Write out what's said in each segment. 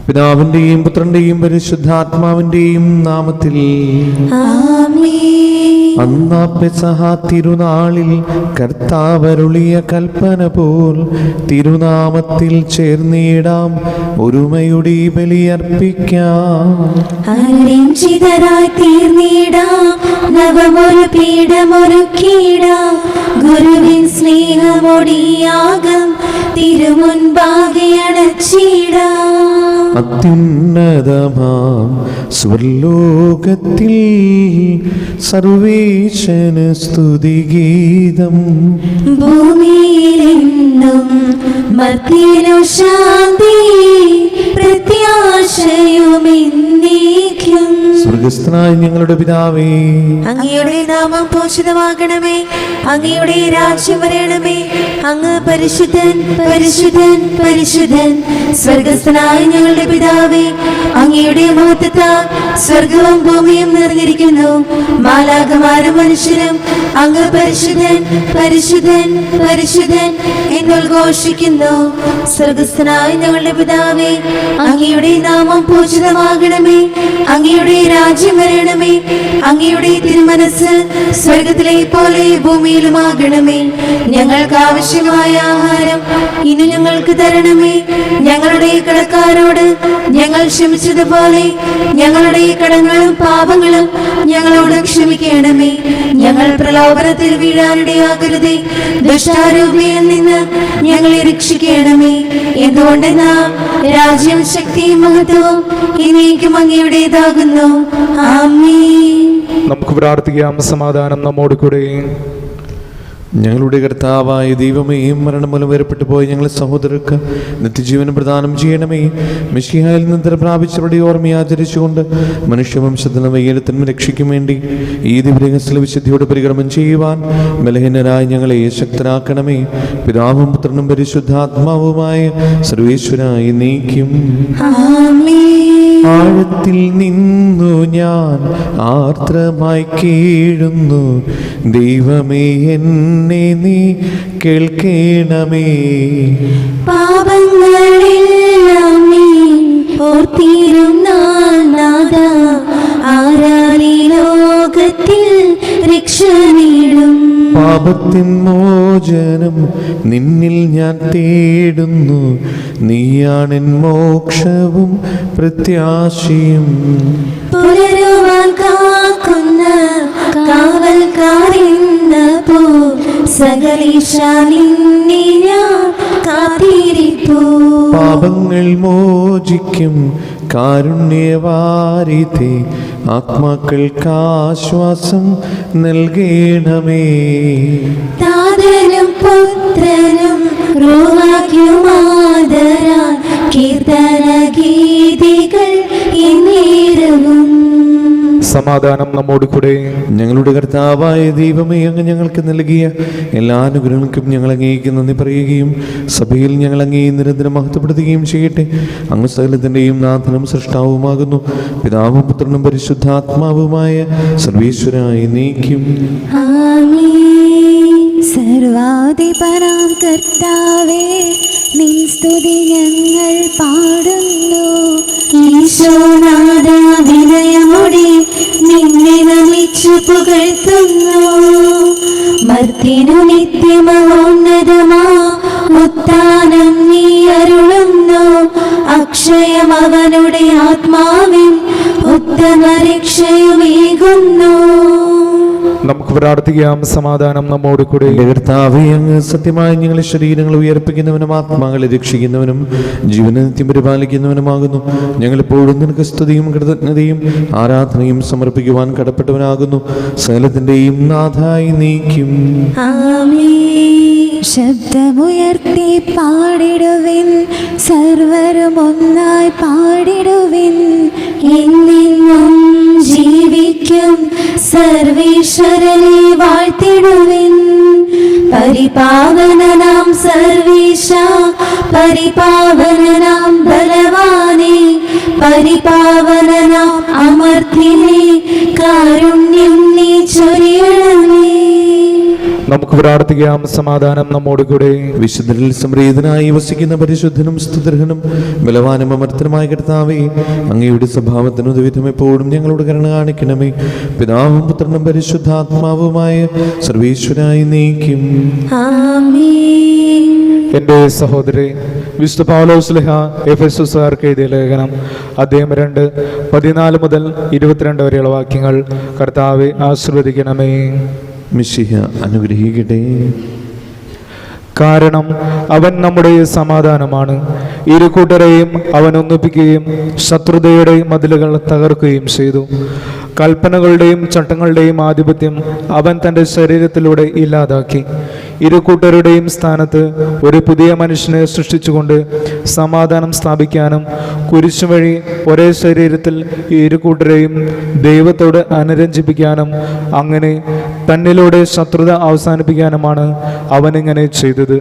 പിതാവിന്റെയും പുത്രന്റെയും പരിശുദ്ധാത്മാവിന്റെയും നാമത്തിൽ അന്നാ പെസഹ തിരുനാളിൽ കർത്താവരുളിയ കൽപ്പന പോൽ തിരുനാമത്തിൽ ചേർന്നിടാം, ഒരുമയുടെ ബലിയർപ്പിക്കാം. തീർന്നിടാം, നവമൊരു പീഠമൊരുക്കിടാം, ഗുരുവിൻ സ്നേഹമൊടിയാകം തിരുമുൻപാകെ അടച്ചിടാം. അത്യുന്നതമാം സ്വർലോകത്തിൽ സർവേശന് സ്തുതിഗീതം, ഭൂമിയിലെന്നും മർത്യനു ശാന്തി പ്രത്യാശയുമെന്നേക്കും. സ്വർഗസ്ഥനായ ഞങ്ങളുടെ പിതാവേ, അങ്ങയുടെ നാമം പൂജിതമാകണമേ, അങ്ങയുടെ രാജ്യം വരണമേ, അങ്ങ് പരിശുദ്ധൻ പരിശുദ്ധൻ പരിശുദ്ധൻ. സ്വർഗസ്ഥനായ ഞങ്ങളുടെ പിതാവേ, അങ്ങയുടെ മഹത്വത്താൽ സ്വർഗവും ഭൂമിയും നിറഞ്ഞിരിക്കുന്നു. മാലാഖമാരും മനുഷ്യരും അങ്ങ് പരിശുദ്ധൻ പരിശുദ്ധൻ പരിശുദ്ധൻ എന്നുദ്ഘോഷിക്കുന്നു. സ്വർഗസ്ഥനായ ഞങ്ങളുടെ പിതാവേ, അങ്ങയുടെ നാമം പൂജിതമാകണമേ, അങ്ങയുടെ രാജ്യം വരണമേ, അങ്ങയുടെ തിരുമനസ് സ്വർഗത്തിലെ പോലെ ഭൂമിയിലുമാകണമേ. ഞങ്ങൾക്ക് ആവശ്യമായ ആഹാരം ഇനി ഞങ്ങൾക്ക് തരണമേ. ഞങ്ങളുടെ കടക്കാരോട് ഞങ്ങൾ ക്ഷമിച്ചതുപോലെ ഞങ്ങളുടെ കടങ്ങളും പാപങ്ങളും ഞങ്ങളോട് ക്ഷമിക്കണമേ. ഞങ്ങൾ പ്രലോഭനത്തിൽ വീഴാനിടയാകരുതേ, ദുഷ്ടാരൂപിയിൽ നിന്ന് ഞങ്ങളെ രക്ഷിക്കണമേ. എന്തുകൊണ്ടെന്നാൽ രാജ്യം ശക്തിയും മഹത്വവും എന്നേക്കും അങ്ങയുടേതാകുന്നു. ആമേൻ. നമുക്ക് പ്രാർത്ഥിക്കാം. സമാധാനം നമ്മോട് കൂടെ. ഞങ്ങളുടെ കർത്താവായ ദൈവമേ, മരണം മൂലം വേർപെട്ടു പോയി ഞങ്ങളെ സഹോദരർക്ക് നിത്യജീവനം പ്രദാനം ചെയ്യണമേ. മിശിഹായിൽ നിന്ന് പ്രാപിച്ചവരുടെ ഓർമ്മയെ ആചരിച്ചുകൊണ്ട് മനുഷ്യവംശത്തിന് വൈകല്യത്തിനും രക്ഷയ്ക്കും വേണ്ടി ഈ ദിവ്യരഹസ്യ വിശുദ്ധിയോട് പരിക്രമം ചെയ്യുവാൻ ബലഹീനരായി ഞങ്ങളെ ശക്തരാക്കണമേ. പിതാവും പുത്രനും പരിശുദ്ധാത്മാവുമായ സർവേശ്വരായി നീക്കും. ആഴത്തിൽ നിന്നു ഞാൻ ആർദ്രമായി കീഴുന്നു, ദൈവമേ എന്നെ നീ കേൾക്കണമേ. പാപങ്ങളെല്ലാം നീ ഓർത്തിരുന്നാഥ, ആരാലി ലോകത്തിൽ രക്ഷ നേടും. പാപത്തിൻ മോചനം നിന്നിൽ ഞാൻ തേടുന്നു, നീയാണെൻ മോക്ഷവും പ്രത്യാശയും. പുലരുവാൻ കാക്കുന്ന കാവൽക്കാരെന്ന പോ സകലേശ നിന്നെ ഞാൻ കാത്തിരിപ്പൂ. പാപങ്ങൾ മോചിക്കും കാരുണ്യവാരിധി, ആത്മാക്കൾക്കാശ്വാസം നൽകണമേ. താതനും പുത്രനും റൂഹായ്ക്കുമാദരാൽ കീർത്തന ഗീതികൾ എന്നേരവും. സമാധാനം നമ്മോട് കൂടെ. ഞങ്ങളുടെ കർത്താവായ ദൈവമേ, അങ്ങ് ഞങ്ങൾക്ക് നൽകിയ എല്ലാ അനുഗ്രഹങ്ങൾക്കും ഞങ്ങൾ അങ്ങേക്ക് നന്ദി പറയുകയും സഭയിൽ ഞങ്ങൾ അങ്ങേ നിരന്തരം മഹത്വപ്പെടുത്തുകയും ചെയ്യട്ടെ. അങ്ങ് സകലത്തിൻ്റെയും നാഥനും സൃഷ്ടാവുമാകുന്നു. പിതാവും പുത്രനും പരിശുദ്ധാത്മാവുമായ സർവേശ്വരായി നീക്കും. സർവാധിപനാം കർത്താവേ, നിൻ സ്തുതി ഞങ്ങൾ പാടുന്നു. ഈശോനാഥ, വിനയമോടെ നിന്നെ നമിച്ചു പുകഴ്ത്തുന്നു. മർത്യനു നിത്യമോന്നതമാ ഉത്ഥാനം നീ അരുളുന്നു. അക്ഷയം അവനുടെ ആത്മാവിൻ ഉത്തമ രക്ഷയുമേകുന്നു. നമുക്ക് പ്രാർത്ഥിക്കാം. സമാധാനം നമ്മോട് കൂടെ. കർത്താവേ, അങ്ങ് സത്യമായി ഞങ്ങളുടെ ശരീരങ്ങൾ ഉയർപ്പിക്കുന്നവനും ആത്മാക്കളെ രക്ഷിക്കുന്നവനും ജീവനെ നിത്യം പരിപാലിക്കുന്നവനുമാകുന്നു. ഞങ്ങളെപ്പോഴും നിനക്ക് സ്തുതിയും കൃതജ്ഞതയും ആരാധനയും സമർപ്പിക്കുവാൻ കടപ്പെട്ടവനാകുന്നു. സകലത്തിൻ്റെയും നാഥായി നീക്കും. ശബ്ദമുയർത്തി പാടിടുവിൻ, സർവരും ഒന്നായി പാടിടുവിൻ. എന്നെന്നും ജീവിക്കും സർവീശ്വരനെ വാഴ്ത്തിടുവിൻ. പരിപാവനനാം സർവീശ, പരിപാവനനാം ബലവാനെ, പരിപാവനനാം അമർത്തിനെ, കാരുണ്യം നീ ചൊരിയണമേ. നമുക്ക് പ്രാർത്ഥിക്കാം. സമാധാനം നമ്മോട് കൂടെ. വിശുദ്ധരിൽ സംപ്രീതനായി വസിക്കുന്ന പരിശുദ്ധനും സ്തുത്യർഹനും ബലവാനും അമർത്തനുമായ കർത്താവേ, അങ്ങയുടെ സ്വഭാവത്തിന് ഉദവിധം എപ്പോഴും ഞങ്ങളോട് കരുണ കാണിക്കണമേ. പിതാവും പുത്രനും പരിശുദ്ധാത്മാവുമായ സർവീശ്വരായി നീക്കും. ആമേൻ. എൻ്റെ സഹോദരി, വിശുദ്ധ പൗലോസ്ലീഹ എഫെസോസുകാർക്ക് എഴുതിയ ലേഖനം അധ്യായം 2:14 മുതൽ 22 വരെയുള്ള വാക്യങ്ങൾ. കർത്താവെ ആശീർവദിക്കണമേ. മിശിഹ അനുഗ്രഹിക്കട്ടെ. കാരണം അവൻ നമ്മുടെ സമാധാനമാണ്. ഇരു കൂട്ടരെയും അവൻ ഒന്നിപ്പിക്കുകയും ശത്രുതയുടെ മതിലുകൾ തകർക്കുകയും ചെയ്തു. കൽപ്പനകളുടെയും ചട്ടങ്ങളുടെയും ആധിപത്യം അവൻ തൻ്റെ ശരീരത്തിലൂടെ ഇല്ലാതാക്കി. ഇരു കൂട്ടരുടെയും സ്ഥാനത്ത് ഒരു പുതിയ മനുഷ്യനെ സൃഷ്ടിച്ചുകൊണ്ട് സമാധാനം സ്ഥാപിക്കാനും കുരിശു വഴി ഒരേ ശരീരത്തിൽ ഇരു കൂട്ടരെയും ദൈവത്തോട് അനുരഞ്ജിപ്പിക്കാനും അങ്ങനെ തന്നിലൂടെ ശത്രുത അവസാനിപ്പിക്കാനുമാണ് അവനിങ്ങനെ ചെയ്തത്.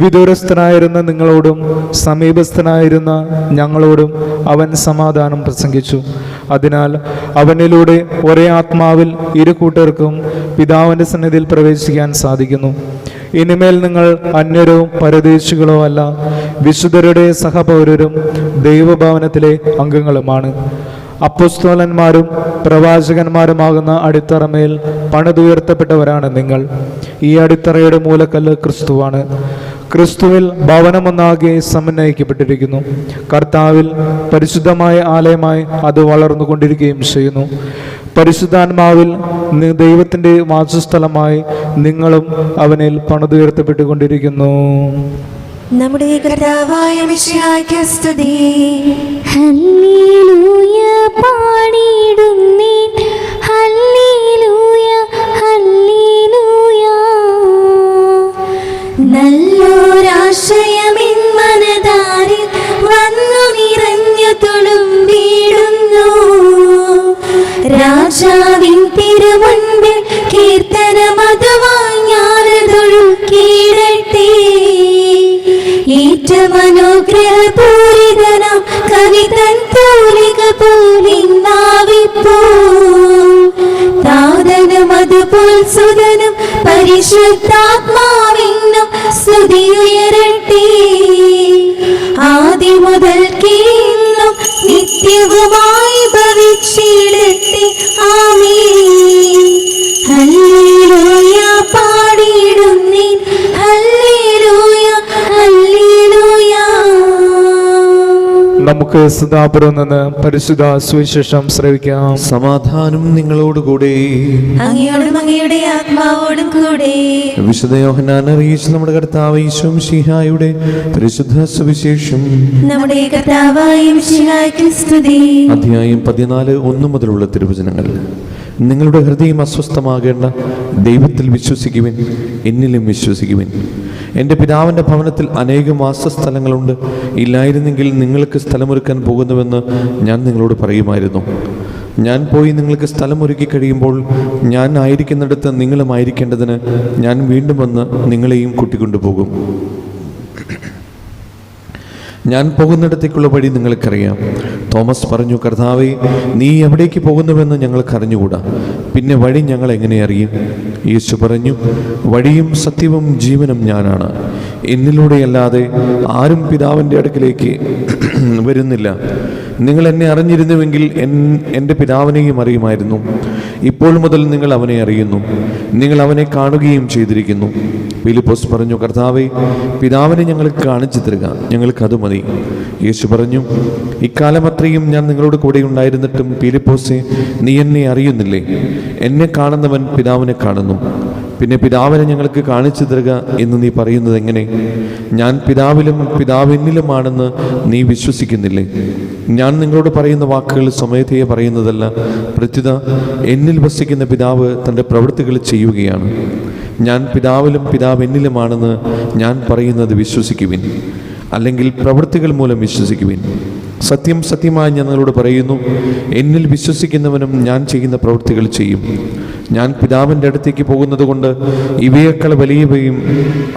വിദൂരസ്ഥനായിരുന്ന നിങ്ങളോടും സമീപസ്ഥനായിരുന്ന ഞങ്ങളോടും അവൻ സമാധാനം പ്രസംഗിച്ചു. അതിനാൽ അവനിലൂടെ ഒരേ ആത്മാവിൽ ഇരു കൂട്ടർക്കും പിതാവിൻ്റെ സന്നിധിയിൽ പ്രവേശിക്കാൻ സാധിക്കുന്നു. ഇനിമേൽ നിങ്ങൾ അന്യരോ പരദേശികളോ അല്ല, വിശുദ്ധരുടെ സഹപൗരരും ദൈവഭവനത്തിലെ അംഗങ്ങളുമാണ്. അപ്പോസ്തലന്മാരും പ്രവാചകന്മാരുമാകുന്ന അടിത്തറമേൽ പണിതുയർത്തപ്പെട്ടവരാണ് നിങ്ങൾ. ഈ അടിത്തറയുടെ മൂലക്കല്ല് ക്രിസ്തുവാണ്. ക്രിസ്തുവിൽ ഭവനമൊന്നാകെ സമന്വയിക്കപ്പെട്ടിരിക്കുന്നു. കർത്താവിൽ പരിശുദ്ധമായ ആലയമായി അത് വളർന്നുകൊണ്ടിരിക്കുകയും ചെയ്യുന്നു. പരിശുദ്ധാത്മാവിൽ ദൈവത്തിൻ്റെ വാസസ്ഥലമായി നിങ്ങളും അവനിൽ പണിതുയർത്തപ്പെട്ടുകൊണ്ടിരിക്കുന്നു. നമ്മുടെ കർത്താവായ മിശിഹായ്ക്ക് സ്തുതി. ഹല്ലേലൂയ പാടിയിടുന്നേൻ, ഹല്ലേലൂയ ഹല്ലേലൂയ. നല്ലൊരാശയമിൻ മനതാരിൽ വന്നു നിറഞ്ഞു തുളുമ്പിടുന്നു. രാജാവിൻ തിരുമുൻപിൽ കീർത്തനമതുവായി ഞാനതൊഴുക്കിയിടട്ടെ. ഏറ്റമനുഗ്രഹപൂരിതനാം കവിതൻ തൂലിക പോലിന്നാവിപ്പോ. താതനും അതുപോൽ സുതനും പരിശുദ്ധാത്മാവിനും സ്തുതിയുയരട്ടെ. ആദ്യം മുതൽക്കേ ഇന്നും നിത്യവുമായി ഭവിച്ചിടട്ടെ. ആമേൻ. ഹല്ലേലൂയ പാടിയിടുന്നേൻ, ഹല്ലേലൂയ ഹല്ലേലൂയ. നമുക്ക് സദാപുരം നിന്ന് പരിശുദ്ധ സുവിശേഷം ശ്രവിക്കാം. സമാധാനം നിങ്ങളോടുകൂടെ. അങ്ങയോടും അങ്ങയുടെ ആത്മാവോടും കൂടെ. വിശുദ്ധ യോഹന്നാൻ അറിയിച്ച നമ്മുടെ കർത്താവ് ഈശോ മിശിഹായുടെ പരിശുദ്ധ സുവിശേഷം. നമ്മുടെ കർത്താവായ മിശിഹായ്ക്ക് സ്തുതി. അധ്യായം 14:1 മുതലുള്ള തിരുവചനങ്ങൾ. നിങ്ങളുടെ ഹൃദയം അസ്വസ്ഥമാകേണ്ട, ദൈവത്തിൽ വിശ്വസിക്കുവിൻ, എന്നിലും വിശ്വസിക്കുവിൻ. എൻ്റെ പിതാവിൻ്റെ ഭവനത്തിൽ അനേകം വാസസ്ഥലങ്ങളുണ്ട്. ഇല്ലായിരുന്നെങ്കിൽ നിങ്ങൾക്ക് സ്ഥലമൊരുക്കാൻ പോകുന്നുവെന്ന് ഞാൻ നിങ്ങളോട് പറയുമായിരുന്നു. ഞാൻ പോയി നിങ്ങൾക്ക് സ്ഥലമൊരുക്കി കഴിയുമ്പോൾ ഞാൻ ആയിരിക്കുന്നിടത്ത് നിങ്ങളും ആയിരിക്കേണ്ടതിന് ഞാൻ വീണ്ടും വന്ന് നിങ്ങളെയും കൂട്ടിക്കൊണ്ടുപോകും. ഞാൻ പോകുന്നിടത്തേക്കുള്ള വഴി നിങ്ങൾക്കറിയാം. തോമസ് പറഞ്ഞു, കർത്താവേ, നീ എവിടേക്ക് പോകുന്നുവെന്ന് ഞങ്ങൾക്ക് അറിഞ്ഞുകൂടാ, പിന്നെ വഴി ഞങ്ങൾ എങ്ങനെ അറിയും? യേശു പറഞ്ഞു, വഴിയും സത്യവും ജീവനും ഞാനാണ്. എന്നിലൂടെയല്ലാതെ ആരും പിതാവിൻ്റെ അടുക്കിലേക്ക് വരുന്നില്ല. നിങ്ങൾ എന്നെ അറിഞ്ഞിരുന്നുവെങ്കിൽ എൻ്റെ പിതാവിനെയും അറിയുമായിരുന്നു. ഇപ്പോൾ മുതൽ നിങ്ങൾ അവനെ അറിയുന്നു, നിങ്ങൾ അവനെ കാണുകയും ചെയ്തിരിക്കുന്നു. ഫിലിപ്പോസ് പറഞ്ഞു, കർത്താവേ, പിതാവിനെ ഞങ്ങൾക്ക് കാണിച്ചു തരിക, ഞങ്ങൾക്കത് മതി. യേശു പറഞ്ഞു, ഇക്കാലം അത്രയും ഞാൻ നിങ്ങളോട് കൂടെ ഉണ്ടായിരുന്നിട്ടും ഫിലിപ്പോസേ, നീ എന്നെ അറിയുന്നില്ലേ? എന്നെ കാണുന്നവൻ പിതാവിനെ കാണുന്നു. പിന്നെ പിതാവിനെ ഞങ്ങൾക്ക് കാണിച്ചു തരിക എന്ന് നീ പറയുന്നത് എങ്ങനെ? ഞാൻ പിതാവിലും പിതാവ് എന്നിലുമാണെന്ന് നീ വിശ്വസിക്കുന്നില്ലേ? ഞാൻ നിങ്ങളോട് പറയുന്ന വാക്കുകൾ സ്വമേധയെ പറയുന്നതല്ല, പ്രത്യുത എന്നിൽ വസിക്കുന്ന പിതാവ് തൻ്റെ പ്രവൃത്തികൾ ചെയ്യുകയാണ്. ഞാൻ പിതാവിലും പിതാവ് എന്നിലുമാണെന്ന് ഞാൻ പറയുന്നത് വിശ്വസിക്കുവിൻ, അല്ലെങ്കിൽ പ്രവൃത്തികൾ മൂലം വിശ്വസിക്കുവിൻ. സത്യം സത്യമായി ഞാൻ നിങ്ങളോട് പറയുന്നു, എന്നിൽ വിശ്വസിക്കുന്നവനും ഞാൻ ചെയ്യുന്ന പ്രവൃത്തികൾ ചെയ്യും. ഞാൻ പിതാവിൻ്റെ അടുത്തേക്ക് പോകുന്നത് കൊണ്ട് ഇവയേക്കാൾ വലിയവയും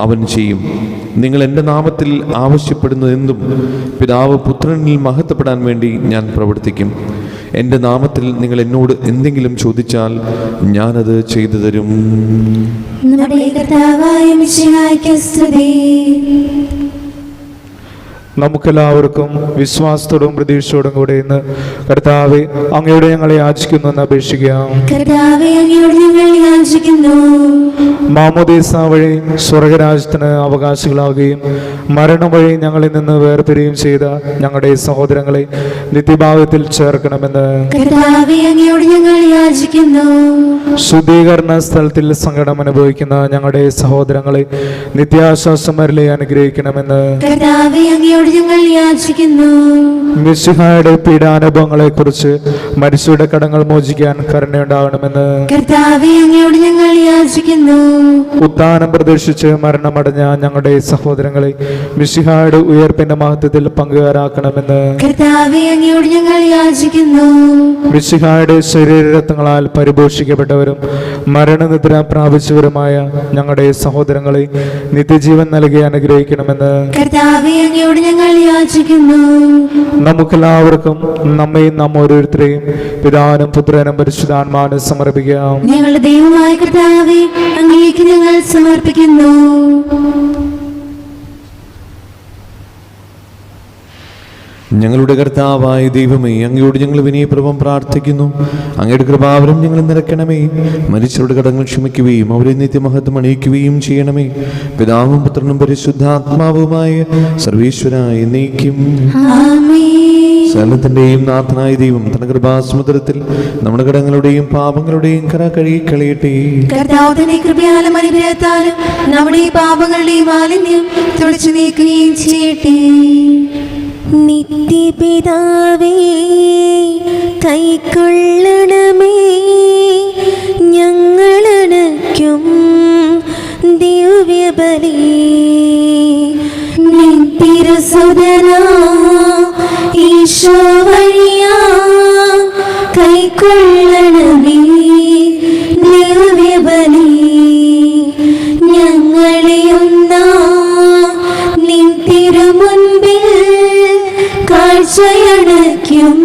അവൻ ചെയ്യും. നിങ്ങൾ എൻ്റെ നാമത്തിൽ ആവശ്യപ്പെടുന്നതെന്തും പിതാവ് പുത്രനിൽ മഹത്വപ്പെടാൻ വേണ്ടി ഞാൻ പ്രവർത്തിക്കും. എൻ്റെ നാമത്തിൽ നിങ്ങൾ എന്നോട് എന്തെങ്കിലും ചോദിച്ചാൽ ഞാനത് ചെയ്തു തരും. നമ്മുടെ കർത്താവായ മിശിഹായ്ക്ക് സ്തുതി. നമുക്കെല്ലാവർക്കും വിശ്വാസത്തോടും പ്രതീക്ഷയോടും കൂടെ ഇന്ന് കർത്താവെ അങ്ങയോട് ഞങ്ങളെ യാചിക്കുന്നു എന്ന് അപേക്ഷിക്കാം. കർത്താവേ, അങ്ങയോട് ഞങ്ങൾ യാചിക്കുന്നു. മാമോദീസ വഴി സ്വർഗരാജ്യത്തിന് അവകാശികളാകുകയും മരണം വഴി ഞങ്ങളിൽ നിന്ന് വേർപിരിയുകയും ചെയ്ത ഞങ്ങളുടെ സഹോദരങ്ങളെ നിത്യഭാവത്തിൽ ചേർക്കണമെന്ന് കർത്താവേ, അങ്ങയോട് ഞങ്ങൾ യാചിക്കുന്നു. ശുദ്ധീകരണ സ്ഥലത്തിൽ സങ്കടം അനുഭവിക്കുന്ന ഞങ്ങളുടെ സഹോദരങ്ങളെ നിത്യാശ്വാസം വരലെ അനുഗ്രഹിക്കണമെന്ന് കർത്താവേ, അങ്ങയോട് ഞങ്ങൾ യാചിക്കുന്നു. മിശിഹായുടെ പീഡാനുഭവങ്ങളെ കുറിച്ച് മരിച്ചവരുടെ കടങ്ങൾ മോചിക്കാൻ കരുണയുണ്ടാകണമെന്ന് കർത്താവേ, അങ്ങയോട് ഞങ്ങൾ യാചിക്കുന്നു. ഉത്ഥാനം പ്രതീക്ഷിച്ച് മരണമടഞ്ഞ ഞങ്ങളുടെ സഹോദരങ്ങളെ മിശിഹായുടെ ഉയർപ്പിന്റെ മഹത്വത്തിൽ പങ്കുകാരാക്കണമെന്ന് കർത്താവേ, അങ്ങയോട് ഞങ്ങൾ യാചിക്കുന്നു. മിശിഹായുടെ ശരീരരത്നങ്ങളാൽ പരിപോഷിക്കപ്പെട്ടവരും മരണനിദ്ര പ്രാപിച്ചവരുമായ ഞങ്ങളുടെ സഹോദരങ്ങളെ നിത്യജീവൻ നൽകി അനുഗ്രഹിക്കണമെന്ന് കർത്താവേ, അങ്ങയോട് ഞങ്ങൾ യാചിക്കുന്നു. നമുക്കെല്ലാവർക്കും നമ്മയും നാം ഓരോരുത്തരെയും പിതാവിനും പുത്രനും പരിശുദ്ധാത്മാവിനും സമർപ്പിക്കാം. ഞങ്ങളുടെ ദൈവമായ കർത്താവേ, അങ്ങേക്ക് ഞങ്ങൾ സമർപ്പിക്കുന്നു. ഞങ്ങളുടെ കർത്താവായ ദൈവമേ, അങ്ങയോട് ഞങ്ങൾ വിനയപൂർവ്വം പ്രാർത്ഥിക്കുന്നു. അങ്ങയുടെ കൃപാവരം ഞങ്ങൾ നിറയ്ക്കണമേ. മരിച്ചവരുടെ കടങ്ങൾ ക്ഷമിക്കുകയും അവരെ നിത്യമഹത്വം അണിയിക്കുകയും ചെയ്യണമേ. പിതാവും പുത്രനും പരിശുദ്ധാത്മാവുമായ സർവീശ്വരായ എന്നേക്കും ആമേൻ. സകലത്തിന്റെയും നാഥനായ ദൈവം തന്റെ കൃപാസമുദ്രത്തിൽ നമ്മുടെ കടങ്ങളുടെയും പാപങ്ങളുടെയും കര കഴുകിക്കളയട്ടെ. കർത്താവ് തന്റെ കൃപയാലും അനുഗ്രഹത്താലും നമ്മുടെ പാപങ്ങളുടെയും മാലിന്യം തുടച്ചു നീക്കുകയും ചെയ്യട്ടെ. നിത്യപിതാവേ കൈക്കൊള്ളണമേ ഞങ്ങളണയ്ക്കും ദിവ്യബലി. നിത്യരസുതനാ ഈശോ വഴിയാ കൈക്കൊള്ളണമേ ദിവ്യബലി. ഞങ്ങളെയൊന്നാ നിൻ തിരുമുൻപിൽ കാഴ്ചയടയ്ക്കും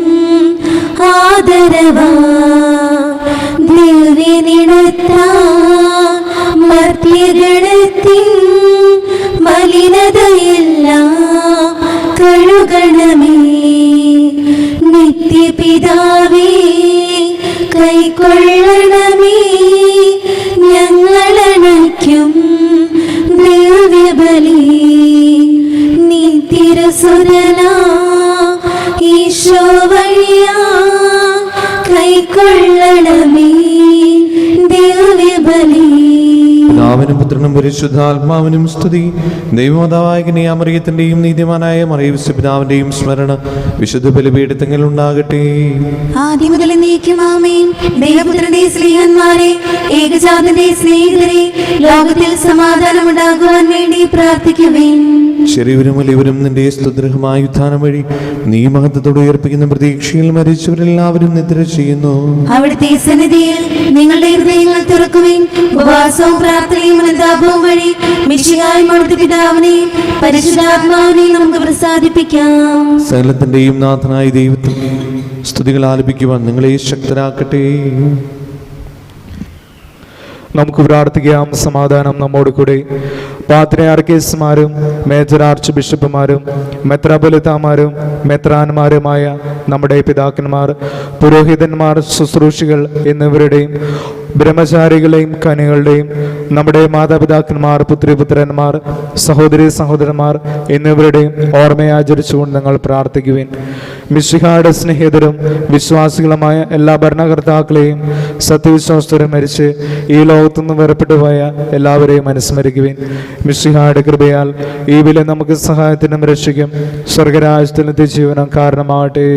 ആദരവാ. ദിവ്യനിടത്താ മർത്യഗണത്തിൻ മലിനതയെല്ലാം കഴുകണമേ. നിത്യപിതാവേ കൈക്കൊള്ളണമേ ഞങ്ങളണയ്ക്കും ദിവ്യബലി. നിത്യരസുരനാ ഈശോ വഴിയാ കൈക്കൊള്ളണമേ ദിവ്യബലി. പിതാവിനും പുത്രനും പരിശുദ്ധാത്മാവിനും സ്തുതി. ദൈവമാതാവായ കന്യാമറിയത്തിന്റെയും നീതിമാനായ മറിയൂസ് പിതാവിന്റെയും സ്മരണ വിശുദ്ധ ബലിപീഠത്തിൽ ഉണ്ടാകട്ടെ. ആദ്യം മുതൽ എന്നേക്കും ആമേൻ. ദൈവപുത്രന്റെ സ്നേഹന്മാരെ, ഏകജാതന്റെ സ്നേഹിതരെ, ലോകത്തിൽ സമാധാനം ഉണ്ടാകുവാൻ വേണ്ടി പ്രാർത്ഥിക്കുവേൻ. ശരീരവും വലിയവരും നിന്റെ സ്തുതിർഹമായ ഉത്ഥാനം വഴി നീ മഹത്വത്തോടെ ഉയർപ്പിക്കുന്ന പ്രതീക്ഷയിൽ മരിച്ചവരെല്ലാവരും നിദ്ര ചെയ്യുന്നു. അവിടുത്തെ സന്നിധിയിൽ നിങ്ങളുടെ ഹൃദയങ്ങൾ തുറക്കുവേൻ. ഉപവാസവും പ്രാർത്ഥനയും അനുതാപവും വഴി മിശിഹായും അവിടുത്തെ പിതാവിനെയും പരിശുദ്ധാത്മാവിനെയും നമുക്ക് പ്രസാദിപ്പിക്കാം. സകലത്തിന്റെയും നാഥനായ ദൈവത്തിൽ സ്തുതികൾ ആലപിക്കുവാൻ നിങ്ങളെ ശക്തരാക്കട്ടെ. നമുക്ക് പ്രാർത്ഥിക്കാം. സമാധാനം നമ്മോട് കൂടെ. പാത്രിയാർക്കീസുമാരും മേജർ ആർച്ച് ബിഷപ്പുമാരും മെത്രാപൊലിത്താമാരും മെത്രാന്മാരുമായ നമ്മുടെ പിതാക്കന്മാർ, പുരോഹിതന്മാർ, ശുശ്രൂഷികൾ എന്നിവരുടെയും ബ്രഹ്മചാരികളെയും കന്യകളുടെയും നമ്മുടെ മാതാപിതാക്കന്മാർ, പുത്രിപുത്രന്മാർ, സഹോദരി സഹോദരന്മാർ എന്നിവരുടെയും ഓർമ്മയാചരിച്ചുകൊണ്ട് നിങ്ങൾ പ്രാർത്ഥിക്കുവിൻ. മിശിഹായുടെ സ്നേഹിതരും വിശ്വാസികളുമായ എല്ലാ ഭരണകർത്താക്കളെയും സത്യവിശ്വാസത്തോടെ മരിച്ച് ഈ ലോകത്തുനിന്ന് വേർപെട്ടുപോയ എല്ലാവരെയും അനുസ്മരിക്കുവിൻ. മിശിഹായുടെ കൃപയാൽ ഈ വില നമുക്ക് സഹായത്തിനും രക്ഷിക്കും സ്വർഗരാജ്യത്തിൽ നിത്യജീവനം കാരണമാകട്ടെ.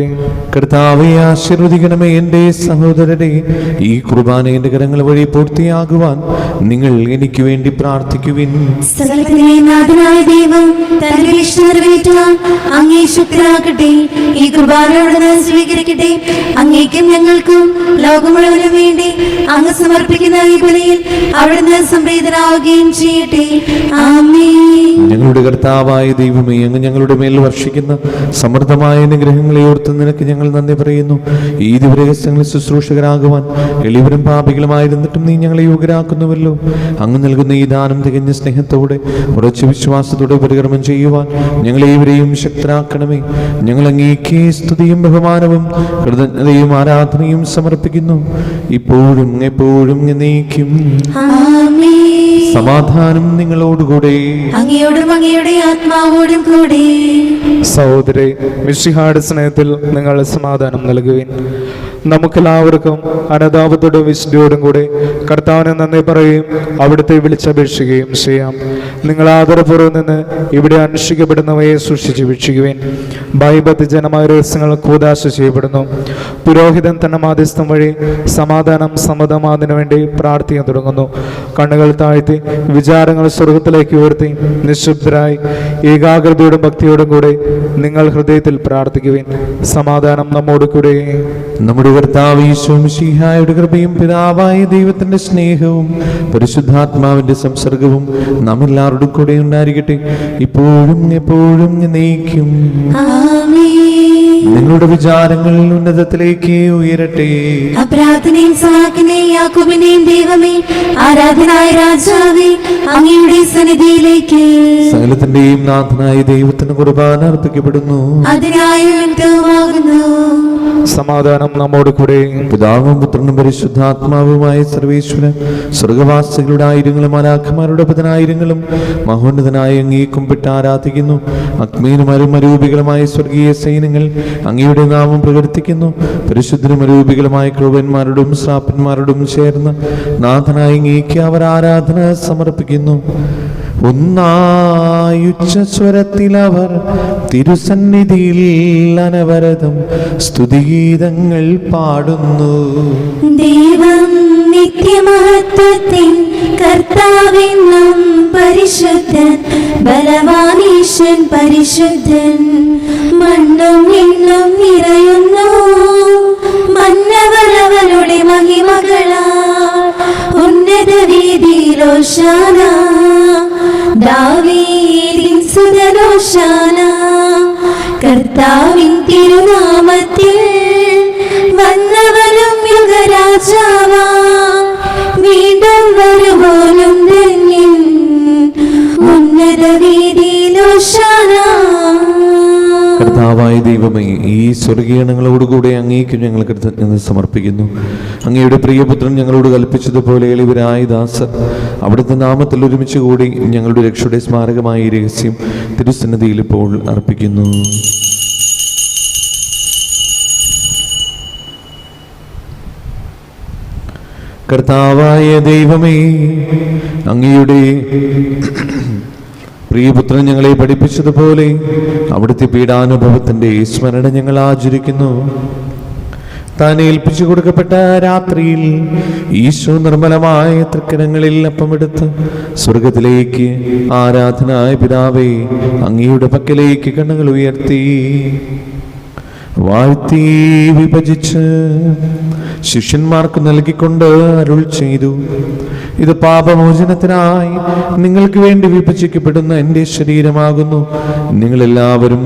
കർത്താവെ ആശീർവദിക്കണമേ. എൻ്റെ സഹോദരരെ, ഈ കുർബാന എൻ്റെ കരങ്ങൾ വഴി പൂർത്തിയാകുവാൻ നിങ്ങൾ എനിക്ക് വേണ്ടി പ്രാർത്ഥിക്കുവിൻ. സകലത്തിലെ നാഥനായ ദൈവം തന്റെ ഇഷ്ടം നിറവേറ്റുവാൻ അങ്ങേ ശക്തരാക്കട്ടെ. ഈ കുർബാനയോട് സ്വീകരിക്കട്ടെ. അങ്ങേക്കും ഞങ്ങൾക്കും ലോകം മുഴുവനും വേണ്ടി അങ്ങ് സമർപ്പിക്കുന്ന ഈ ബലിയിൽ അവിടുന്ന് സംപ്രീതനാവുകയും ചെയ്യട്ടെ. ആമേൻ. ഞങ്ങളുടെ കർത്താവായ ദൈവമേ, അങ്ങ് ഞങ്ങളുടെ മേൽ വർഷിക്കുന്ന സമൃദ്ധമായ അനുഗ്രഹങ്ങളെ ഓർത്ത് നിനക്ക് ഞങ്ങൾ നന്ദി പറയുന്നു. ഈ ദിവരഹസ്യങ്ങളിൽ ശുശ്രൂഷകരാകുവാൻ എളിവരും പാപികളുമായിരുന്നിട്ടും നീ ഞങ്ങളെ യോഗ്യരാക്കുന്നുവല്ലോ. അങ്ങ് നൽകുന്ന ഈ ദാനം തികഞ്ഞ സ്നേഹത്തോടെ ഉറച്ച വിശ്വാസത്തോടെ പരികർമ്മം ചെയ്യുവാൻ ഞങ്ങളേവരെയും ശക്തരാക്കണമേ. ഞങ്ങൾ അങ്ങേക്ക് സ്തുതിയും ബഹുമാനവും കൃതജ്ഞതയും ആരാധനയും സമർപ്പിക്കുന്നു, ഇപ്പോഴും എപ്പോഴും എന്നേക്കും. ആമേൻ. സമാധാനം നിങ്ങളോടുകൂടെ. അങ്ങയോടും അങ്ങയുടെ ആത്മാവോടും കൂടെ. സഹോദരേ, മിശിഹായുടെ സ്നേഹത്തിൽ നിങ്ങൾ സമാധാനം നൽകുവിൻ. നമുക്കെല്ലാവർക്കും അനുതാപത്തോടും വിശുദ്ധിയോടും കൂടെ കർത്താവിനെ നന്ദി പറയുകയും അവിടുത്തെ വിളിച്ചപേക്ഷിക്കുകയും ചെയ്യാം. നിങ്ങൾ ആദരപൂർവ്വം നിന്ന് ഇവിടെ അനുഷ്ഠിക്കപ്പെടുന്നവയെ സൂക്ഷിച്ച് വീക്ഷിക്കുവിൻ. ഭയഭക്തിജനമായ രഹസ്യങ്ങൾ കൂദാശ ചെയ്യപ്പെടുന്നു. പുരോഹിതൻ തന്റെ മാധ്യസ്ഥം വഴി സമാധാനം സമ്മതമാതിനു വേണ്ടി പ്രാർത്ഥിക്കാൻ തുടങ്ങുന്നു. കണ്ണുകൾ താഴ്ത്തി വിചാരങ്ങൾ സ്വർഗത്തിലേക്ക് ഉയർത്തി നിശബ്ദരായി ഏകാഗ്രതയോടും ഭക്തിയോടും കൂടെ നിങ്ങൾ ഹൃദയത്തിൽ പ്രാർത്ഥിക്കുവിൻ. സമാധാനം നമ്മോട് കൂടെ. നമ്മുടെ കർത്താവ് ഈശോ മിശിഹായുടെ കൃപയും പിതാവായ ദൈവത്തിന്റെ സ്നേഹവും പരിശുദ്ധാത്മാവിന്റെ സംസർഗവും നാം എല്ലാവരുടെ കൂടെ ഉണ്ടായിരിക്കട്ടെ, ഇപ്പോഴും എപ്പോഴും എന്നേക്കും. നിങ്ങളുടെ വിചാരങ്ങൾ ഉന്നതത്തിലേക്ക് ഉയരട്ടെ. പ്രാർത്ഥനയും സഹാക്കിനെയും യാക്കോബിനെയും ദൈവമേ, ആരാധനായ രാജാവേ, അങ്ങയുടെ സന്നിധിയിലേക്ക് സകലത്തിന്റെയും നാഥനായ ദൈവത്തിന് കുർബാന അർപ്പിക്കപ്പെടുന്നു. അതിനായി യുക്തമാകുന്നു. സമാധാനം നമ്മോട് കൂടെ. പിതാവും പുത്രനും പരിശുദ്ധാത്മാവുമായ സർവേശ്വരൻ സ്വർഗവാസികളുടെ ആയിരങ്ങളും മാലാഖമാരുടെ പതിനായിരങ്ങളും മഹോന്നതനായ അങ്ങേ കുമ്പിട്ട് ആരാധിക്കുന്നു. അഗ്നിയിലും അരൂപികളുമായ സ്വർഗീയ സൈന്യങ്ങൾ അങ്ങയുടെ നാമം പ്രകീർത്തിക്കുന്നു. പരിശുദ്ധരും അരൂപികളുമായ ക്രൂവന്മാരോടും ശ്രാപ്പന്മാരോടും ചേർന്ന് നാഥനായ അങ്ങേക്ക് അവർ ആരാധന സമർപ്പിക്കുന്നു. ഒന്നായുച്ചസ്വരത്തിൽ അവർ തിരുസന്നിധിയിൽ അനവരതം സ്തുതിഗീതങ്ങൾ പാടുന്നു. ദൈവം നിത്യമഹത്വത്തിൻ കർത്താവെന്നും പരിശുദ്ധൻ, ബലവാനീശൻ പരിശുദ്ധൻ. മണ്ണും വിണ്ണും നിറയുന്നു മന്നവരവരുടെ മഹിമകളാൽ. ഉന്നത വീതിയിൽ ഹോശാന, ദാവീദിൻ സുതൻ ഹോശാന. കർത്താവിൻ തിരുനാമത്തിൽ വന്നവനും യുഗരാജാവാ, വീണ്ടും വരുവോനും ധന്യൻ. ഉന്നത വീതിയിൽ ഹോശാന. കർത്താവായ ദൈവമേ, ഈ സ്വർഗീയണങ്ങളോടുകൂടെ അങ്ങേക്ക് ഞങ്ങൾ കൃതജ്ഞത സമർപ്പിക്കുന്നു. അങ്ങയുടെ പ്രിയപുത്രൻ ഞങ്ങളോട് കൽപ്പിച്ചതുപോലെ എളിവരായ ദാസർ അവിടുത്തെ നാമത്തിൽ ഒരുമിച്ച് കൂടി ഞങ്ങളുടെ രക്ഷയുടെ സ്മാരകമായ ഈ രഹസ്യം തിരുസന്നിധിയിൽ ഇപ്പോൾ അർപ്പിക്കുന്നു. കർത്താവായ ദൈവമേ, അങ്ങയുടെ പ്രിയപുത്രൻ ഞങ്ങളെ പഠിപ്പിച്ചതുപോലെ അവിടുത്തെ പീഡാനുഭവത്തിന്റെ സ്മരണ ഞങ്ങൾ ആചരിക്കുന്നു. താൻ ഏൽപ്പിച്ചു കൊടുക്കപ്പെട്ട രാത്രിയിൽ ഈശോ നിർമ്മലമായ തൃക്കരങ്ങളിൽ അപ്പമെടുത്ത് സ്വർഗത്തിലേക്ക് ആരാധനായ പിതാവേ അങ്ങയുടെ പക്കലേക്ക് കണ്ണുകൾ ഉയർത്തി വാഴ്ത്തി വിഭജിച്ച് ശിഷ്യന്മാർക്ക് നൽകിക്കൊണ്ട് അരുൾ ചെയ്തു, ഇത് പാപമോചനത്തിനായി നിങ്ങൾക്ക് വേണ്ടി വിഭജിക്കപ്പെടുന്ന എൻ്റെ ശരീരമാകുന്നു. നിങ്ങളെല്ലാവരും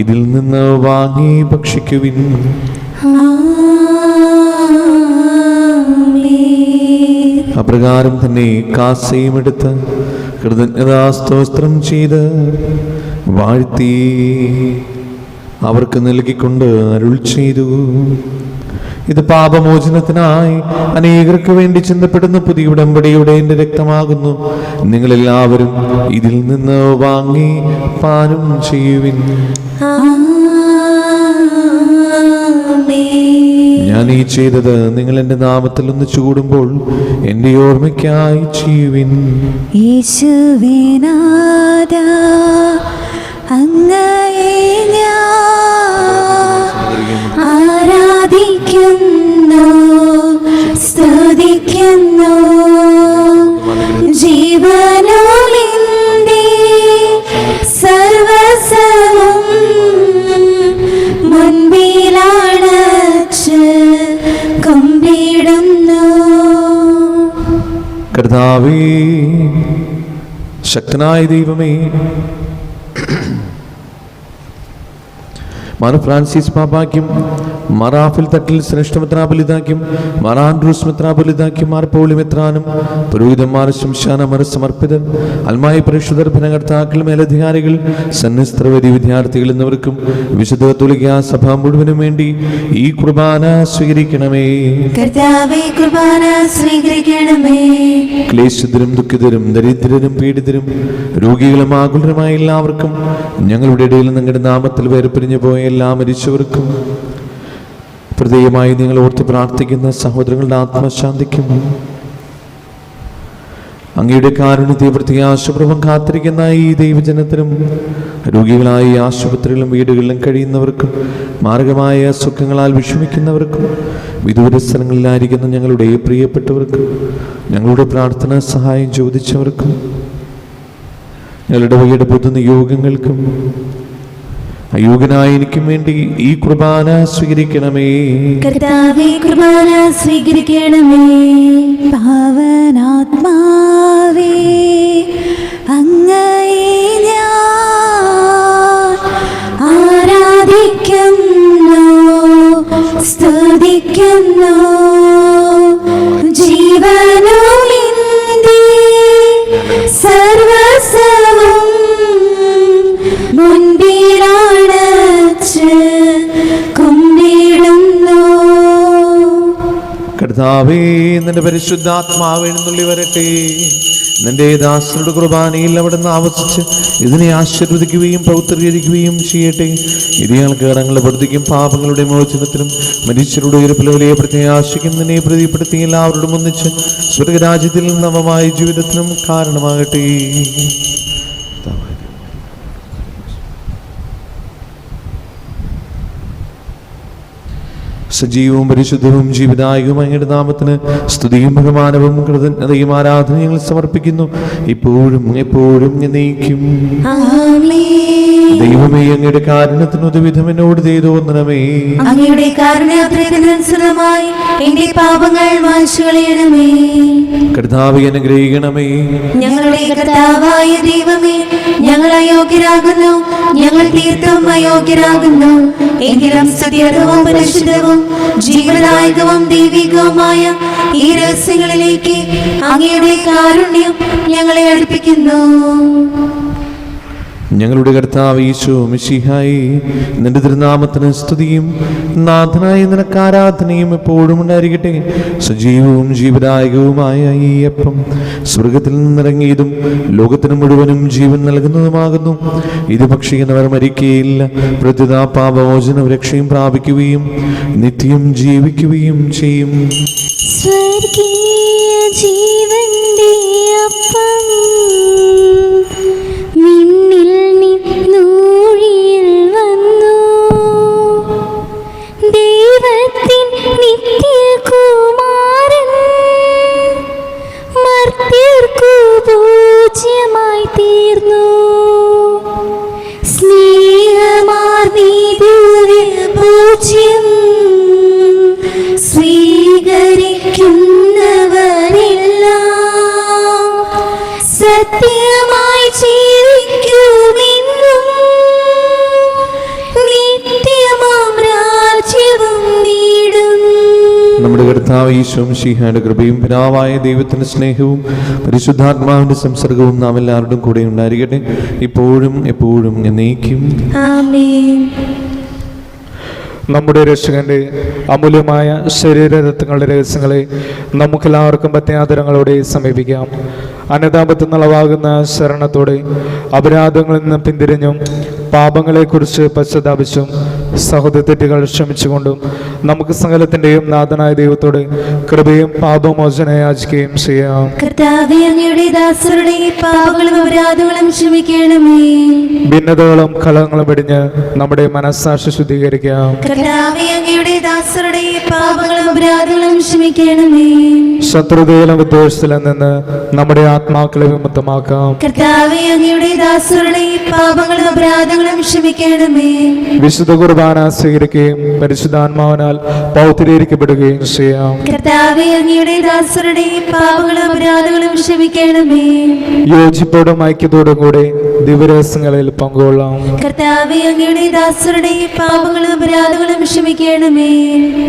ഇതിൽ നിന്ന് വാങ്ങി ഭക്ഷിക്കുവിൻ. അപ്രകാരം തന്നെ കാസയും എടുത്ത് കൃതജ്ഞതാസ്തോത്രം ചെയ്ത് വാഴ്ത്തി അവർക്ക് നൽകിക്കൊണ്ട് അരുൾ ചെയ്തു, ഇത് പാപമോചനത്തിനായി അനേകർക്ക് വേണ്ടി ചിന്തപ്പെടുന്ന പുതിയ ഉടമ്പടിയുടെ എൻ്റെ രക്തമാകുന്നു. നിങ്ങളെല്ലാവരും ഇതിൽ നിന്ന് വാങ്ങി പാനം ചെയ്യുവിൻ. ഞാൻ ഈ ചെയ്തത് നിങ്ങൾ എൻ്റെ നാമത്തിൽ ഒന്നിച്ചു കൂടുമ്പോൾ എൻ്റെ ഓർമ്മയ്ക്കായി ചെയ്യുവിൻ. യേശുവിനാഥ അങ്ങയെ ഞാൻ ആരാധിക്കുന്നു, സ്തുതിക്കുന്നു. കർത്താവേ, ശക്തനായ ദൈവമേ, മാർ ഫ്രാൻസിസ് പാപ്പാക്കും മറാഫിൽ തട്ടിൽ ശ്രേഷ്ഠ മെത്രാപ്പൊലീത്താക്കും മാർ ആൻഡ്രൂസ് മെത്രാപ്പൊലീത്താക്കും മാർ പൗളി മെത്രാനും പുരോഹിതന്മാർ ശംശാനമർ സമർപ്പിതർ അൽമായ പരിശുദ്ധർ ഭരണകർത്താക്കൾ മേലധികാരികൾ സന്യസ്ത്രവതി വിദ്യാർത്ഥികൾ എന്നിവർക്കും വിശുദ്ധ കത്തോലിക്കാ സഭ മുഴുവനും വേണ്ടി ഈ കുർബാന സ്വീകരിക്കണമേ. കർത്താവേ, കുർബാന സ്വീകരിക്കണമേ. ക്ലേശിതരും ദുഃഖിതരും ദരിദ്രരും പീഡിതരും രോഗികളും ആകുലരുമായ എല്ലാവർക്കും ഞങ്ങളുടെ ഇടയിൽ നിങ്ങളുടെ നാമത്തിൽ വേർപിരിഞ്ഞു പോയ എല്ലാ മരിച്ചവർക്കും പ്രത്യേകമായി നിങ്ങൾ ഓർത്ത് പ്രാർത്ഥിക്കുന്ന സഹോദരങ്ങളുടെ ആത്മശാന്തിക്കും അങ്ങയുടെ കാരുണ്യത്തെ പ്രത്യാശപൂർവ്വം കാത്തിരിക്കുന്ന ഈ ദൈവജനത്തിനും രോഗികളായി ആശുപത്രികളിലും വീടുകളിലും കഴിയുന്നവർക്കും മാർഗമായ സുഖങ്ങളാൽ വിഷമിക്കുന്നവർക്കും വിദൂര സ്ഥലങ്ങളിലായിരിക്കുന്ന ഞങ്ങളുടെ പ്രിയപ്പെട്ടവർക്കും ഞങ്ങളുടെ പ്രാർത്ഥനാ സഹായം ചോദിച്ചവർക്കും ഞങ്ങളുടെ വകയുടെ പൊതുനിയോഗങ്ങൾക്കും അയോഗ്യനായ എനിക്കും വേണ്ടി ഈ കുർബാന സ്വീകരിക്കണമേ. കർത്താവേ, കുർബാന സ്വീകരിക്കണമേ. പാവനാത്മാവേ, അങ്ങയെ ഞാൻ ആരാധിക്കുന്നു, സ്തുതിക്കുന്നു. ജീവനുമിന്റെ സർവസ്വവും മുൻപിലാണച്ച് കുമ്പിടുന്നു. കർത്താവേ, നിന്റെ പരിശുദ്ധാത്മാവ് എഴുന്നള്ളി വരട്ടെ. നിന്റെ ദാസരുടെ കുർബാനയിൽ അവിടുന്ന് ആവസിച്ച് ഇതിനെ ആശീർവദിക്കുകയും പൗത്രീകരിക്കുകയും ചെയ്യട്ടെ. ഇടിയാൾക്ക് കടങ്ങളുടെ പ്രവൃത്തിക്കും പാപങ്ങളുടെ മോചനത്തിനും മനുഷ്യരുടെ ഉയർപ്പിലെ വലിയ പ്രത്യാശയ്ക്കും നിന്നെ പ്രീതിപ്പെടുത്തി എല്ലാവരോടും ഒന്നിച്ച് സ്വർഗരാജ്യത്തിൽ നവമായ ജീവിതത്തിനും കാരണമാകട്ടെ. സജീവവും പരിശുദ്ധവും ജീവിതായകവും അങ്ങയുടെ നാമത്തിന് സ്തുതിയും ബഹുമാനവും കൃതജ്ഞതയും ആരാധനയും സമർപ്പിക്കുന്നു, ഇപ്പോഴും എപ്പോഴും എന്നേക്കും. ദൈവമേ, അങ്ങയുടെ കാരുണ്യത്തിന് ഉദവിധം എന്നോട് ചെയ്തോന്നണമേ. അങ്ങയുടെ കാരുണ്യാത്രയത്തിനനുസൃതമായി എന്റെ പാപങ്ങൾ മായ്ച്ചു കളയണമേ. കർത്താവേ, അനുഗ്രഹിക്കണമേ. ഞങ്ങളുടെ കർത്താവായ ദൈവമേ, ഞങ്ങൾ അയോഗ്യരാകുന്നു, ഞങ്ങൾ തീർത്തും അയോഗ്യരാകുന്നു. എങ്കിലും സ്തുത്യർഹവും പരിശുദ്ധവും ജീവദായകവും ദൈവികവുമായ ഈ രഹസ്യങ്ങളിലേക്ക് അങ്ങയുടെ കാരുണ്യം ഞങ്ങളെ അടുപ്പിക്കുന്നു. ഞങ്ങളുടെ കർത്താവ് ഈശോ മിശിഹായി, നിന്റെ തിരുനാമത്തിന് സ്തുതിയും നാഥനായ നിനക്ക് ആരാധനയും എപ്പോഴും ഉണ്ടായിരിക്കട്ടെ. സജീവവും ജീവദായകവുമായ ഈ അപ്പം സ്വർഗത്തിൽ നിന്നിറങ്ങിയതും ലോകത്തിന് മുഴുവനും ജീവൻ നൽകുന്നതുമാകുന്നു. ഇത് ഭക്ഷിക്കുന്നവർ മരിക്കുകയില്ല, പ്രത്യുത പാപമോചനവും രക്ഷയും പ്രാപിക്കുകയും നിത്യം ജീവിക്കുകയും ചെയ്യും. സ്വർഗീയ ജീവന്റെ അപ്പം നിന്നിൽ നിന്നൂഴിയിൽ വന്നു, ദൈവത്തിൻ നിത്യകുമാരൻ മർത്യർക്കു പൂജ്യമായി തീർന്നു. സ്നേഹമാർന്നീ പൂജ്യം സ്വീകരിക്കുന്നവരെല്ലാം സത്യമായി ജീവിക്കുമെന്നും നിത്യമാം രാജ്യവും നേടും. നമ്മുടെ കർത്താവ് ഈശോ മിശിഹായുടെ കൃപയും പിതാവായ ദൈവത്തിന്റെ സ്നേഹവും പരിശുദ്ധാത്മാവിന്റെ സംസർഗവും നാം എല്ലാവരുടെയും കൂടെ ഉണ്ടായിരിക്കട്ടെ, ഇപ്പോഴും എപ്പോഴും എന്നേക്കും. ആമേൻ. നമ്മുടെ രക്ഷകന്റെ അമൂല്യമായ ശരീരരത്നങ്ങളുടെ രഹസ്യങ്ങളെ നമുക്കെല്ലാവർക്കും പത്യാദരങ്ങളോടെ സമീപിക്കാം. അനുതാപത്തിൽ നിളവാകുന്ന ശരണത്തോടെ അപരാധങ്ങളിൽ നിന്ന് പിന്തിരിഞ്ഞും പാപങ്ങളെക്കുറിച്ച് പശ്ചാത്താപിച്ചും സഹോദരത്തെറ്റുകൾ ക്ഷമിച്ചുകൊണ്ടും നമുക്ക് സകലത്തിൻ്റെയും നാഥനായ ദൈവത്തോട് കൃപയും പാപമോചനം യാചിക്കുകയും ചെയ്യാം. കർത്താവേ, അങ്ങയുടെ ദാസരുടെ പാപങ്ങളും അപരാധങ്ങളും ക്ഷമിക്കണമേ. ഭിന്നതകളും കലഹങ്ങളും വെടിഞ്ഞ് നമ്മുടെ മനസ്സാക്ഷി ശുദ്ധീകരിക്കാം. കർത്താവേ, അങ്ങയുടെ ദാസരുടെ പാപങ്ങളും അപരാധങ്ങളും ക്ഷമിക്കണമേ. ശത്രുതയിലും വിദ്വേഷത്തിലും നിന്ന് നമ്മുടെ ആത്മാക്കളെ വിമുക്തമാക്കാം. കർത്താവേ, അങ്ങയുടെ ദാസരുടെ പാപങ്ങളും അപരാധങ്ങളും ക്ഷമിക്കണമേ. വിശുദ്ധ കുർബാന സ്വീകരിക്കുകയും പരിശുദ്ധാത്മാവിനാൽ പൗത്രീകരിക്കപ്പെടുകയും ചെയ്യാം. കർത്താവേ, അങ്ങയുടെ ദാസരുടെ പാപങ്ങളും അപരാധങ്ങളും ക്ഷമിക്കണമേ. യോജിപ്പോടും ഐക്യത്തോടും കൂടെ ദിവരഹസ്യങ്ങളിൽ പങ്കുകൊള്ളാം. കർത്താവേ, അങ്ങയുടെ ദാസരുടെ പാപങ്ങളും അപരാധങ്ങളും ക്ഷമിക്കണമേ.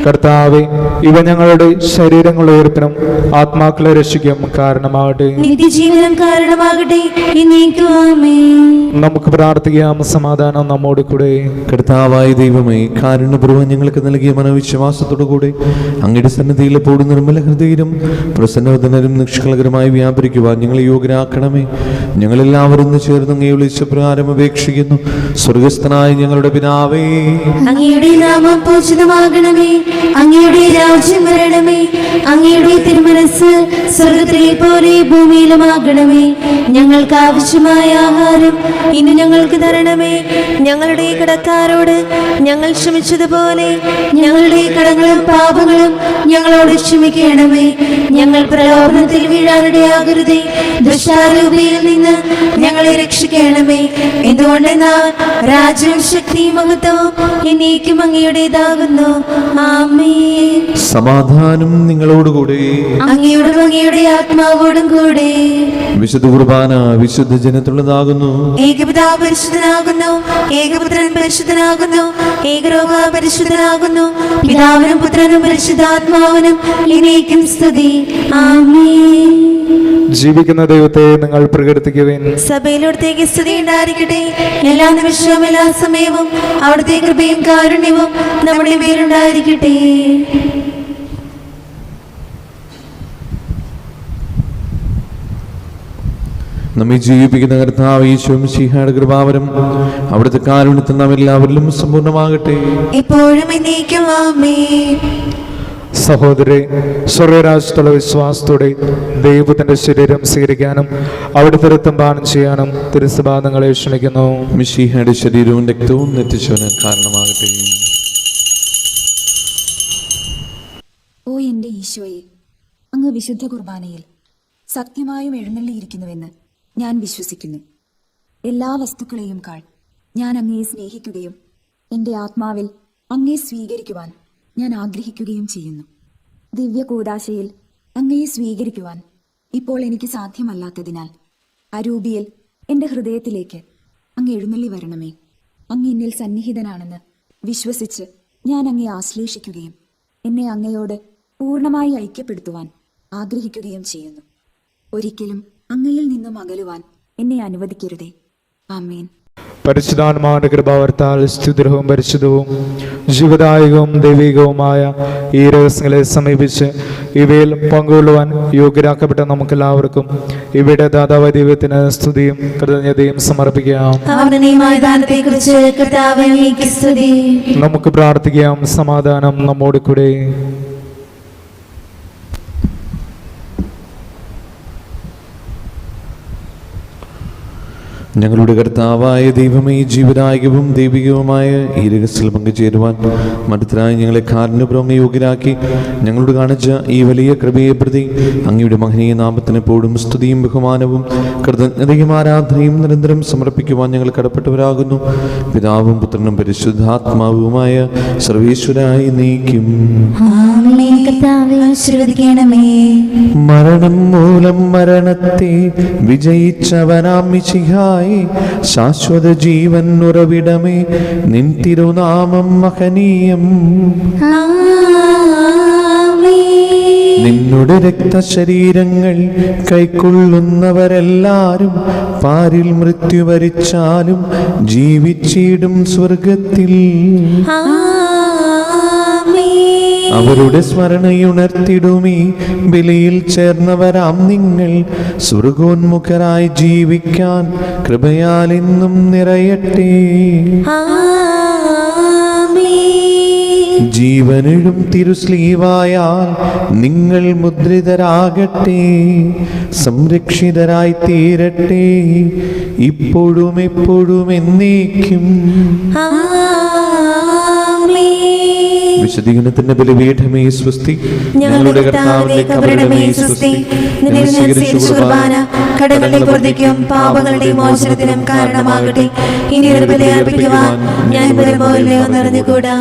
കർത്താവേ, ഇവ ഞങ്ങളുടെ ശരീരങ്ങളുടെ ഉയർപ്പിനും ആത്മാക്കളെ രക്ഷിക്കും കാരണമാകട്ടെ. നിത്യജീവനം കാരണമാകട്ടെ. എന്നേക്കും ആമേൻ. നമുക്ക് പ്രാർത്ഥിക്കാം. സമാധാനം നമ്മോട് കൂടെ. കർത്താവായ ദൈവമേ, കാരുണ്യപൂർവ്വം ഞങ്ങൾക്ക് നൽകിയ മനോവിശ്വാസത്തോടുകൂടി അങ്ങയുടെ സന്നിധിയിൽ എപ്പോഴും നിർമ്മല ഹൃദയരും പ്രസന്നവദനരും നിഷ്കളങ്കരമായി വ്യാപരിക്കുവാൻ ഞങ്ങളെ യോഗ്യരാക്കണമേ. ഞങ്ങളെല്ലാവരും ഒന്ന് ചേർന്ന് അങ്ങയെ വിളിച്ച പ്രകാരം അപേക്ഷിക്കുന്നു. സ്വർഗസ്ഥനായ ഞങ്ങളുടെ പിതാവേ, അങ്ങയുടെ നാമം പൂജിതമാകണമേ. അങ്ങയുടെ രാജ്യം വരണമേ. അങ്ങയുടെ തിരുമനസ്സ് സ്വർഗ്ഗത്തിലെ പോലെ ഭൂമിയിലുമാകണമേ. ഞങ്ങൾക്ക് ആവശ്യമായ ആഹാരം ഇന്ന് ഞങ്ങൾക്ക് തരണമേ. ഞങ്ങളുടെ കടക്കാരോട് ഞങ്ങൾ ക്ഷമിച്ചതുപോലെ ഞങ്ങളുടെ കടങ്ങളും പാപങ്ങളും ഞങ്ങളോട് ക്ഷമിക്കണമേ. ഞങ്ങൾ പ്രലോഭനത്തിൽ വീഴാനിടയാകരുതേ. ദുഷ്ടാരൂപിയിൽ നിന്ന് ഞങ്ങളെ രക്ഷിക്കണമേ. എന്തുകൊണ്ടെന്നാൽ രാജ്യവും ശക്തിയും മഹത്വവും എന്നേക്കും അങ്ങയുടേതാകുന്നു. ആമേൻ. സമാധാനം നിങ്ങളോടുകൂടെ. അങ്ങയോടും അങ്ങയുടെ ആത്മാവോടും കൂടെ. വിശുദ്ധ കുർബാന വിശുദ്ധ ജനത്തുള്ളതാകുന്നു. ഏകപിതാവ് പരിശുദ്ധനാകുന്നു. ഏകപുത്രൻ പരിശുദ്ധനാകുന്നു. ഏകരോഗ പരിശുദ്ധനാകുന്നു. പിതാവിനും പുത്രനും പരിശുദ്ധാത്മാവിനും എന്നേക്കും സ്തുതി. ആമേൻ. ജീവിക്കുന്ന ദൈവത്തെ നിങ്ങൾ പ്രകീർത്തിക്കുവിൻ. സഭയിലൂടത്തേക്ക് സ്തുതി ഉണ്ടായിരിക്കട്ടെ. എല്ലാ നിമിഷവും എല്ലാ സമയവും അവിടുത്തെ കൃപയും കാരുണ്യവും നമ്മുടെ മേലുണ്ടായിരിക്കട്ടെ. നമ്മെ ജീവിപ്പിക്കുന്ന കർത്താവ് യേശു മിശിഹായുടെ കൃപാവരം അവിടുത്തെ കാരുണ്യത്തിൽ നാം എല്ലാവരിലും സമ്പൂർണ്ണമാകട്ടെ. എപ്പോഴും എന്നേക്കും ആമേൻ. സഹോദരെ, സ്വർഗരാജ്യത്തുള്ള വിശ്വാസത്തോടെ ദൈവത്തിന്റെ ശരീരം സ്വീകരിക്കാനും അവിടുത്തെ രക്തം പാനം ചെയ്യാനും തിരുസഭാതങ്ങളെ ക്ഷണിക്കുന്നു. മിശിഹായുടെ ശരീരവും രക്തവും നെറ്റിച്ചവന് കാരണമാകട്ടെ. ഓ എൻ്റെ ഈശോയെ, അങ്ങ് വിശുദ്ധ കുർബാനയിൽ സത്യമായും എഴുന്നള്ളിയിരിക്കുന്നുവെന്ന് ഞാൻ വിശ്വസിക്കുന്നു. എല്ലാ വസ്തുക്കളെയും കാൾ ഞാൻ അങ്ങയെ സ്നേഹിക്കുകയും എൻ്റെ ആത്മാവിൽ അങ്ങയെ സ്വീകരിക്കുവാൻ ഞാൻ ആഗ്രഹിക്കുകയും ചെയ്യുന്നു. ദിവ്യ കൂദാശയിൽ അങ്ങയെ സ്വീകരിക്കുവാൻ ഇപ്പോൾ എനിക്ക് സാധ്യമല്ലാത്തതിനാൽ അരൂപിയിൽ എൻ്റെ ഹൃദയത്തിലേക്ക് അങ്ങ് എഴുന്നള്ളി വരണമേ. അങ്ങ് എന്നിൽ സന്നിഹിതനാണെന്ന് വിശ്വസിച്ച് ഞാൻ അങ്ങയെ ആശ്ലേഷിക്കുകയും എന്നെ അങ്ങയോട് പൂർണ്ണമായി ഐക്യപ്പെടുത്തുവാൻ ആഗ്രഹിക്കുകയും ചെയ്യുന്നു. ഒരിക്കലും അങ്ങയിൽ നിന്നും അകലുവാൻ എന്നെ അനുവദിക്കരുതേ. ആമേൻ. പരിശുദ്ധാത്മാവിന്റെ കൃപാവർത്താൽ സ്തുതിർഹവും പരിശുദ്ധവും ജീവദായകവും ദൈവികവുമായ ഈ രഹസ്യങ്ങളെ സമീപിച്ച് ഇവയിൽ പങ്കുകൊള്ളുവാൻ യോഗ്യരാക്കപ്പെട്ട നമുക്കെല്ലാവർക്കും ഇവയുടെ ദാതാവായ ദൈവത്തിന് സ്തുതിയും കൃതജ്ഞതയും സമർപ്പിക്കാം. നമുക്ക് പ്രാർത്ഥിക്കാം. സമാധാനം നമ്മോട് കൂടെ. ഞങ്ങളുടെ കർത്താവായ ദൈവമേ, ജീവദായകവും ദൈവികവുമായ ഈ രഹസ്യത്തിൽ പങ്കുചേരുവാൻ മടുത്തരായി ഞങ്ങളെ കാരുണ്യപൂർവ്വം യോഗ്യരാക്കി ഞങ്ങളോട് കാണിച്ച ഈ വലിയ കൃപയെ പ്രതി അങ്ങയുടെ മഹനീയ നാമത്തിന് എപ്പോഴും സ്തുതിയും ബഹുമാനവും കൃതജ്ഞതയും ആരാധനയും നിരന്തരം സമർപ്പിക്കുവാൻ ഞങ്ങൾ കടപ്പെട്ടവരാകുന്നു. പിതാവും പുത്രനും പരിശുദ്ധാത്മാവുമായ സർവേശ്വരായി നീക്കും. മരണം മൂലം മരണത്തെ വിജയിച്ചവനാം മിശിഹായേ, ശാശ്വത ജീവൻ ഉറവിടമേ, നിൻ തിരുനാമം മഹനീയം. നിന്നുടെ രക്തശരീരങ്ങൾ കൈക്കൊള്ളുന്നവരെല്ലാരും പാരിൽ മൃത്യു വരിച്ചാലും ജീവിച്ചിടും സ്വർഗത്തിൽ. അവരുടെ സ്മരണയുണർത്തിടുമീ ബലിയിൽ ചേർന്നവരാം നിങ്ങൾ സ്വർഗോന്മുഖരായി ജീവിക്കാൻ കൃപയാൽ എന്നും നിറയട്ടെ. ജീവനിഴും തിരുസ്ലീവായാൽ നിങ്ങൾ മുദ്രിതരാകട്ടെ, സംരക്ഷിതരായി തീരട്ടെ, ഇപ്പോഴും എപ്പോഴും എന്നേക്കും. വിശുദ്ധ വിശുദ്ധീകരണത്തിന്റെ ബലിപീഠമേ സ്വസ്തി. ഞങ്ങളുടെ കർത്താവിന്റെ കബറിടമേ സ്വസ്തി. നിന്നെ ഞാൻ സ്വീകരിച്ച കുർബാന കടങ്ങളുടെ പൂർത്തിക്കും പാപങ്ങളുടെ മോചനത്തിനും കാരണമാകട്ടെ. ഇനി ഒരു ബലി അർപ്പിക്കുവാൻ ഞാൻ വരുമ്പോഴോ നിറഞ്ഞുകൂടാ.